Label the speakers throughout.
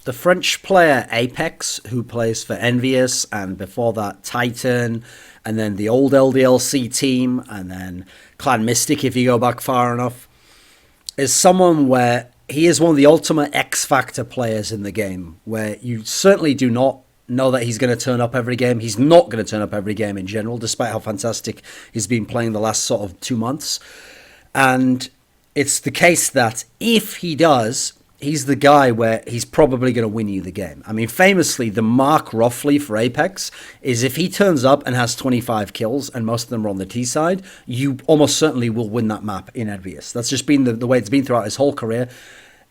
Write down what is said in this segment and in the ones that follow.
Speaker 1: the French player apEX, who plays for EnVyUs, and before that Titan, and then the old LDLC team, and then Clan Mystic if you go back far enough, is someone where he is one of the ultimate X Factor players in the game, where you certainly do not know that he's going to turn up every game. He's not going to turn up every game in general, despite how fantastic he's been playing the last sort of 2 months. And it's the case that if he does, he's the guy where he's probably going to win you the game. I mean, famously, the mark roughly for apEX is if he turns up and has 25 kills, and most of them are on the T side, you almost certainly will win that map in EnVyUs. That's just been the way it's been throughout his whole career.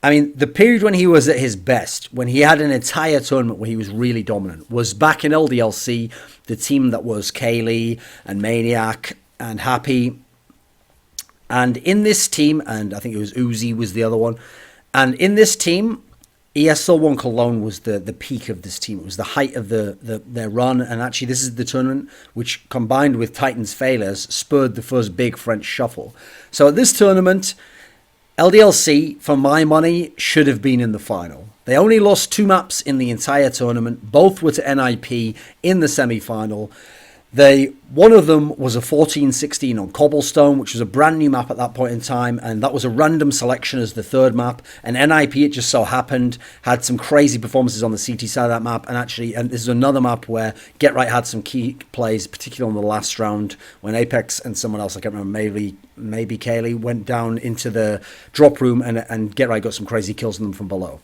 Speaker 1: I mean, the period when he was at his best, when he had an entire tournament where he was really dominant, was back in LDLC, the team that was Kaylee and Maniac and Happy. And in this team, and I think it was Uzi was the other one, and in this team, ESL1 Cologne was the peak of this team. It was the height of their run, and actually this is the tournament which, combined with Titan's failures, spurred the first big French shuffle. So at this tournament, LDLC, for my money, should have been in the final. They only lost 2 maps in the entire tournament. Both were to NIP in the semi-final. One of them was a 14-16 on Cobblestone, which was a brand new map at that point in time, and that was a random selection as the third map. And NIP, it just so happened, had some crazy performances on the CT side of that map, and this is another map where Get Right had some key plays, particularly on the last round, when apEX and someone else, I can't remember, maybe Kaylee, went down into the drop room, and Get Right got some crazy kills on them from below.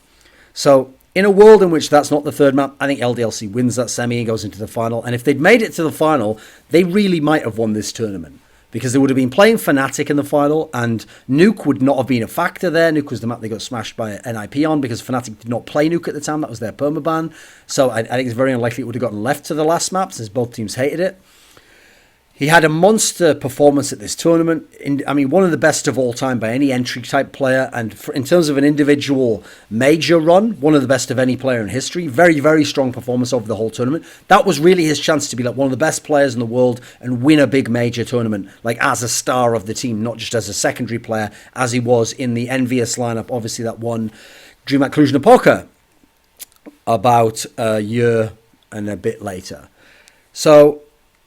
Speaker 1: So in a world in which that's not the third map, I think LDLC wins that semi and goes into the final. And if they'd made it to the final, they really might have won this tournament, because they would have been playing Fnatic in the final, and Nuke would not have been a factor there. Nuke was the map they got smashed by NIP on, because Fnatic did not play Nuke at the time. That was their permaban. So I think it's very unlikely it would have gotten left to the last map, since both teams hated it. He had a monster performance at this tournament. I mean, one of the best of all time by any entry-type player. And in terms of an individual major run, one of the best of any player in history. Very, very strong performance over the whole tournament. That was really his chance to be like one of the best players in the world and win a big major tournament, like as a star of the team, not just as a secondary player, as he was in the EnVyUs lineup, obviously that won DreamHack Cluj-Napoca about a year and a bit later. So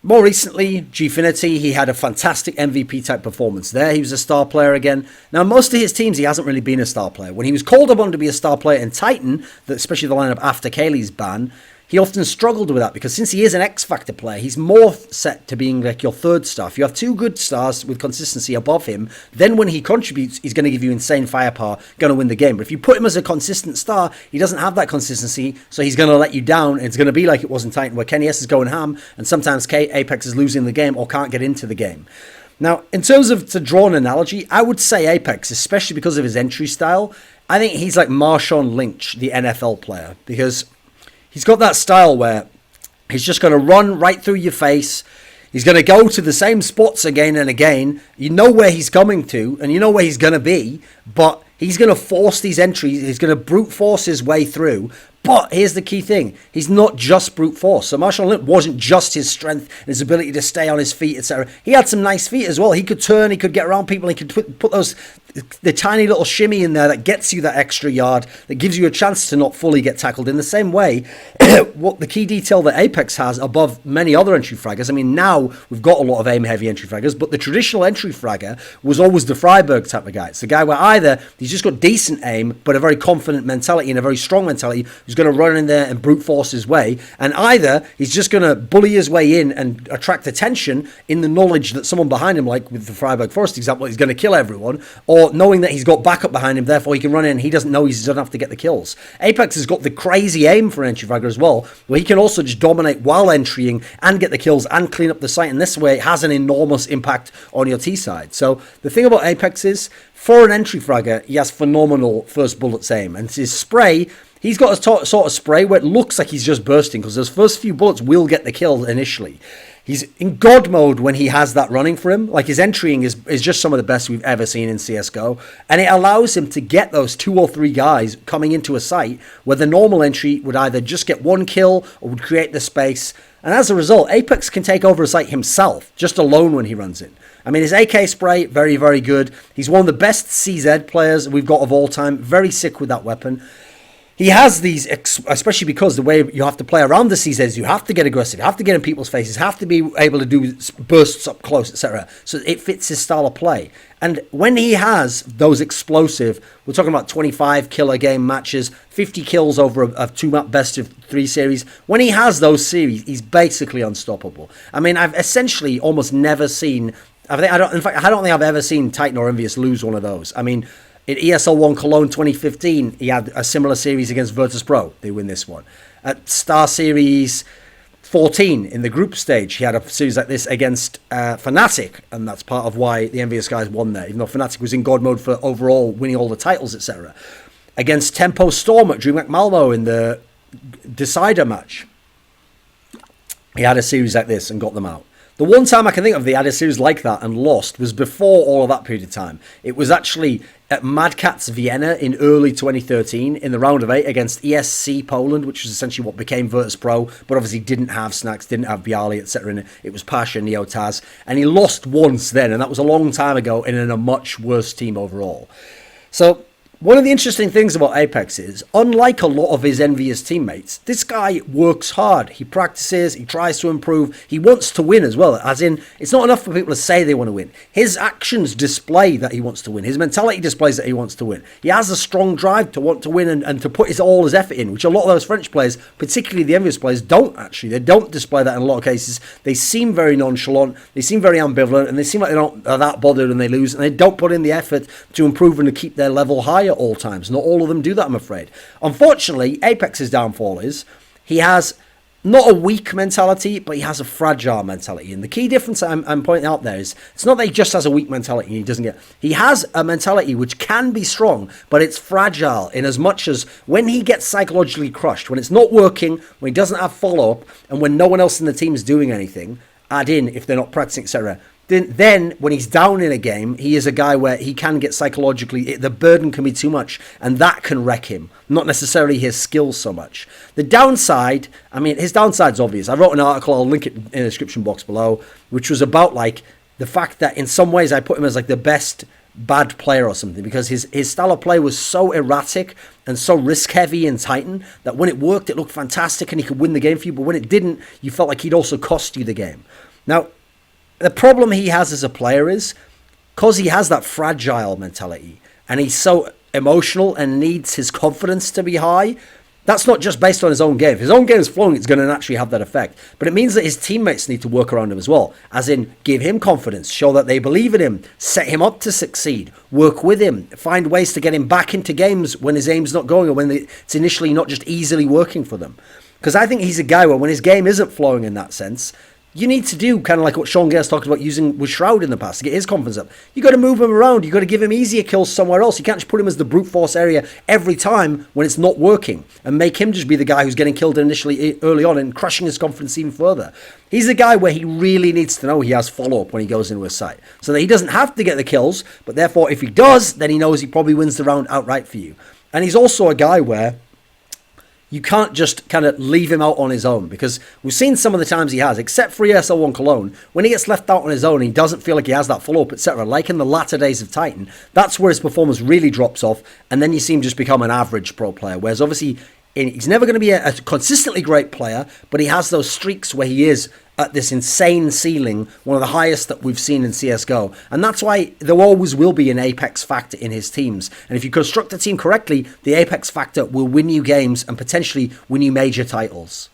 Speaker 1: more recently, Gfinity, he had a fantastic MVP-type performance there. He was a star player again. Now, most of his teams, he hasn't really been a star player. When he was called upon to be a star player in Titan, especially the lineup after Kaylee's ban, he often struggled with that, because since he is an X-Factor player, he's more set to being like your third star. If you have 2 good stars with consistency above him, then when he contributes, he's going to give you insane firepower, going to win the game. But if you put him as a consistent star, he doesn't have that consistency, so he's going to let you down. It's going to be like it was in Titan, where Kenny S is going ham, and sometimes apEX is losing the game or can't get into the game. Now, in terms of, to draw an analogy, I would say apEX, especially because of his entry style, I think he's like Marshawn Lynch, the NFL player, because he's got that style where he's just going to run right through your face. He's going to go to the same spots again and again. You know where he's coming to, and you know where he's going to be, but he's going to force these entries. He's going to brute force his way through. But here's the key thing. He's not just brute force. So Marshall Lynch wasn't just his strength and his ability to stay on his feet, etc. He had some nice feet as well. He could turn, he could get around people, he could put the tiny little shimmy in there that gets you that extra yard, that gives you a chance to not fully get tackled. In the same way, what the key detail that apEX has above many other entry fraggers, I mean, now we've got a lot of aim-heavy entry fraggers, but the traditional entry fragger was always the Freiburg type of guy. It's the guy where either he's just got decent aim, but a very confident mentality and a very strong mentality, who's going to run in there and brute force his way, and either he's just going to bully his way in and attract attention in the knowledge that someone behind him, like with the Freiburg Forest example, is going to kill everyone, or knowing that he's got backup behind him, therefore he can run in, he doesn't know he doesn't have to get the kills. apEX has got the crazy aim for an entry fragger as well, where he can also just dominate while entrying and get the kills and clean up the site, and this way it has an enormous impact on your T side. So the thing about apEX is, for an entry fragger, he has phenomenal first bullets aim, and his spray, he's got a sort of spray where it looks like he's just bursting, because those first few bullets will get the kill initially. He's in God mode when he has that running for him. Like, his entrying is just some of the best we've ever seen in CSGO. And it allows him to get those 2 or 3 guys coming into a site where the normal entry would either just get 1 kill or would create the space. And as a result, apEX can take over a site himself, just alone when he runs in. I mean, his AK spray, very, very good. He's one of the best CZ players we've got of all time. Very sick with that weapon. he has these, especially because the way you have to play around the CZs, you have to get aggressive, you have to get in people's faces, have to be able to do bursts up close, etc. So it fits his style of play. And when he has those explosive, we're talking about 25 kill a game matches, 50 kills over a two-map best of 3 series. When he has those series, he's basically unstoppable. I mean, I've essentially almost never seen, I don't think I've ever seen Titan or EnVyUs lose one of those. I mean, in ESL1 Cologne 2015, he had a similar series against Virtus Pro. They win this one. At Star Series 14 in the group stage, he had a series like this against Fnatic, and that's part of why the EnVyUs guys won there, even though Fnatic was in God mode for overall winning all the titles, etc. Against Tempo Storm at DreamHack Malmo in the decider match, he had a series like this and got them out. The one time I can think of they had a series like that and lost was before all of that period of time. It was actually at Mad Cats Vienna in early 2013 in the round of 8 against ESC Poland, which was essentially what became Virtus Pro, but obviously didn't have Snacks, didn't have Bialy, etc. in it. It was Pasha, Neo Taz, and he lost once then, and that was a long time ago and in a much worse team overall. So one of the interesting things about apEX is, unlike a lot of his EnVyUs teammates, this guy works hard. He practices, he tries to improve, he wants to win as well. As in, it's not enough for people to say they want to win. His actions display that he wants to win. His mentality displays that he wants to win. He has a strong drive to want to win and to put all his effort in, which a lot of those French players, particularly the EnVyUs players, don't actually. They don't display that in a lot of cases. They seem very nonchalant, they seem very ambivalent, and they seem like they don't are that bothered when they lose, and they don't put in the effort to improve and to keep their level higher all times. Not all of them do that, I'm afraid. Unfortunately, apEX's downfall is he has not a weak mentality, but he has a fragile mentality. And the key difference I'm pointing out there is it's not that he just has a weak mentality and he doesn't get. He has a mentality which can be strong, but it's fragile in as much as when he gets psychologically crushed, when it's not working, when he doesn't have follow-up, and when no one else in the team is doing anything, add in if they're not practicing, etc. Then when he's down in a game, he is a guy where he can get psychologically, the burden can be too much, and that can wreck him, not necessarily his skills so much. The downside, I mean, his downside's obvious. I wrote an article, I'll link it in the description box below, which was about like the fact that in some ways I put him as like the best bad player or something, because his style of play was so erratic and so risk heavy in Titan that when it worked, it looked fantastic and he could win the game for you, but when it didn't, you felt like he'd also cost you the game. Now, the problem he has as a player is because he has that fragile mentality and he's so emotional and needs his confidence to be high. That's not just based on his own game. If his own game is flowing, it's going to naturally have that effect. But it means that his teammates need to work around him as well. As in, give him confidence, show that they believe in him, set him up to succeed, work with him, find ways to get him back into games when his aim's not going or when it's initially not just easily working for them. Because I think he's a guy where when his game isn't flowing in that sense, you need to do kind of like what Sean Gers talked about using with Shroud in the past to get his confidence up. You got to move him around. You got to give him easier kills somewhere else. You can't just put him as the brute force area every time when it's not working and make him just be the guy who's getting killed initially early on and crushing his confidence even further. He's the guy where he really needs to know he has follow-up when he goes into a site so that he doesn't have to get the kills, but therefore if he does, then he knows he probably wins the round outright for you. And he's also a guy where you can't just kind of leave him out on his own, because we've seen some of the times he has, except for ESL1 Cologne, when he gets left out on his own, he doesn't feel like he has that follow-up, etc. Like in the latter days of Titan, that's where his performance really drops off, and then you see him just become an average pro player, whereas obviously he's never going to be a consistently great player, but he has those streaks where he is at this insane ceiling, one of the highest that we've seen in CSGO. And that's why there always will be an apEX factor in his teams. And if you construct a team correctly, the apEX factor will win you games and potentially win you major titles.